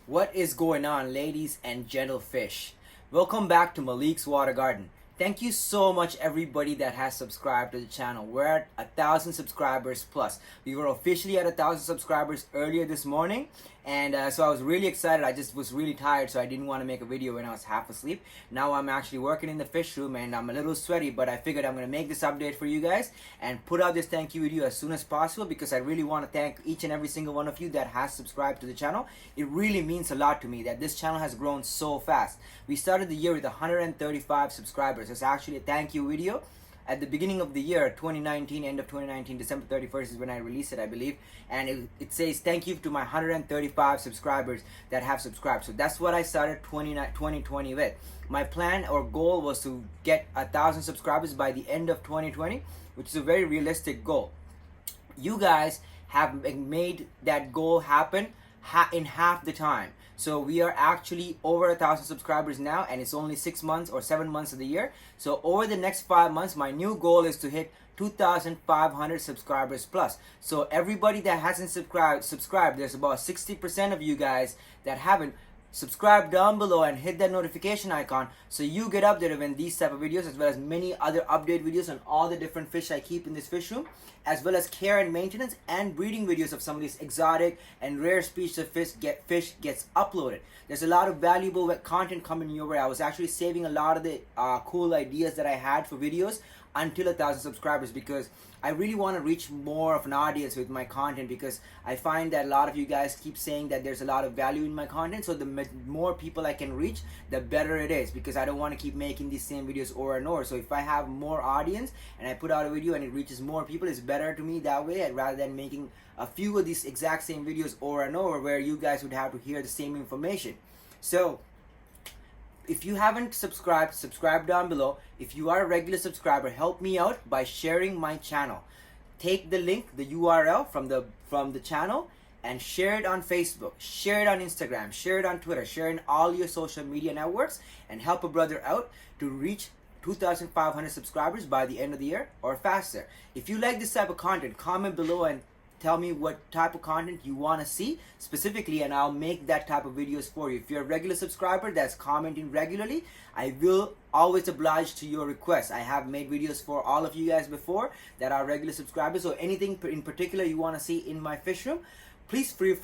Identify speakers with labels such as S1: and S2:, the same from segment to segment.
S1: What is going on, ladies and gentle fish? Welcome back to Malik's Water Garden. Thank you so much, everybody that has subscribed to the channel. We're at 1,000 subscribers plus. We were officially at 1,000 subscribers earlier this morning, and so I was really excited. I just was really tired, so I didn't want to make a video when I was half asleep. Now I'm actually working in the fish room, and I'm a little sweaty, but I figured I'm gonna make this update for you guys and put out this thank you video as soon as possible, because I really want to thank each and every single one of you that has subscribed to the channel. It really means a lot to me that this channel has grown so fast. We started the year with 135 subscribers. It's actually a thank you video. At the beginning of the year, 2019, end of 2019, December 31st is when I released it, I believe. And it says, thank you to my 135 subscribers that have subscribed. So that's what I started 2020 with. My plan or goal was to get 1,000 subscribers by the end of 2020, which is a very realistic goal. You guys have made that goal happen in half the time. So we are actually over 1,000 subscribers now, and it's only 6 months or 7 months of the year. So over the next 5 months, my new goal is to hit 2,500 subscribers plus. So everybody that hasn't subscribed, there's about 60% of you guys that haven't. Subscribe down below and hit that notification icon so you get updated when these type of videos, as well as many other update videos on all the different fish I keep in this fish room, as well as care and maintenance and breeding videos of some of these exotic and rare species of fish gets uploaded. There's a lot of valuable content coming your way. I was actually saving a lot of the cool ideas that I had for videos until 1,000 subscribers, because I really want to reach more of an audience with my content, because I find that a lot of you guys keep saying that there's a lot of value in my content. So the more people I can reach, the better it is, because I don't want to keep making these same videos over and over. So if I have more audience and I put out a video and it reaches more people, it's better to me that way, rather than making a few of these exact same videos over and over where you guys would have to hear the same information. So if you haven't subscribed, subscribe down below. If you are a regular subscriber, help me out by sharing my channel. Take the link, the URL from the channel, and share it on Facebook, share it on Instagram, share it on Twitter, share it in all your social media networks, and help a brother out to reach 2,500 subscribers by the end of the year or faster. If you like this type of content, comment below and tell me what type of content you want to see specifically, and I'll make that type of videos for you. If you're a regular subscriber that's commenting regularly, I will always oblige to your request. I have made videos for all of you guys before that are regular subscribers. So anything in particular you want to see in my fish room, please feel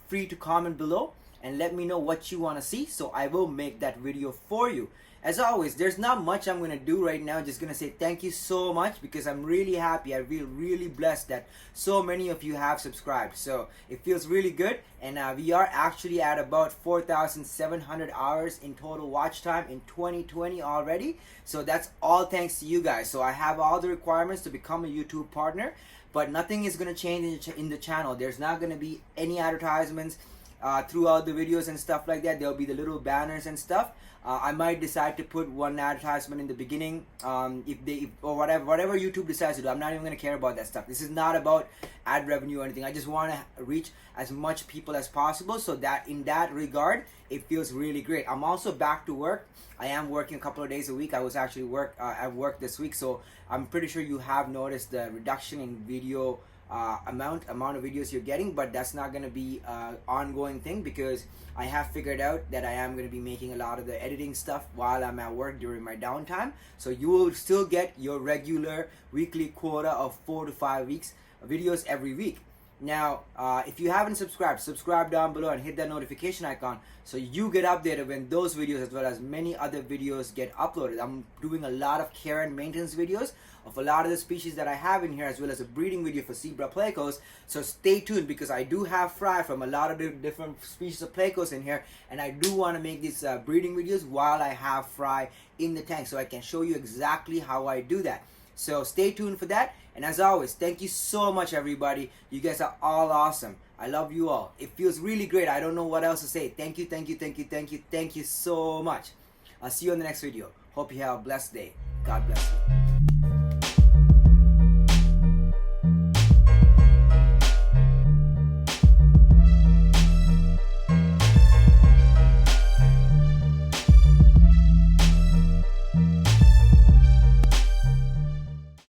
S1: free to comment below and let me know what you want to see, so I will make that video for you. As always, there's not much I'm going to do right now. Just going to say thank you so much, because I'm really happy. I feel really blessed that so many of you have subscribed. So it feels really good. And we are actually at about 4,700 hours in total watch time in 2020 already. So that's all thanks to you guys. So I have all the requirements to become a YouTube partner, but nothing is going to change in the channel. There's not going to be any advertisements throughout the videos and stuff like that. There'll be the little banners and stuff. I might decide to put one advertisement in the beginning, or whatever YouTube decides to do. I'm not even going to care about that stuff. This is not about ad revenue or anything. I just want to reach as much people as possible, so that in that regard, it feels really great. I'm also back to work. I am working a couple of days a week. I was actually at work this week, so I'm pretty sure you have noticed the reduction in video amount of videos you're getting, but that's not going to be an ongoing thing, because I have figured out that I am going to be making a lot of the editing stuff while I'm at work during my downtime. So you will still get your regular weekly quota of 4 to 5 weeks videos every week. Now, if you haven't subscribed, subscribe down below and hit that notification icon so you get updated when those videos, as well as many other videos, get uploaded. I'm doing a lot of care and maintenance videos of a lot of the species that I have in here, as well as a breeding video for zebra plecos. So stay tuned, because I do have fry from a lot of the different species of plecos in here, and I do want to make these breeding videos while I have fry in the tank, so I can show you exactly how I do that. So stay tuned for that. And as always, thank you so much, everybody. You guys are all awesome. I love you all. It feels really great. I don't know what else to say. Thank you, thank you, thank you, thank you, thank you so much. I'll see you in the next video. Hope you have a blessed day. God bless you.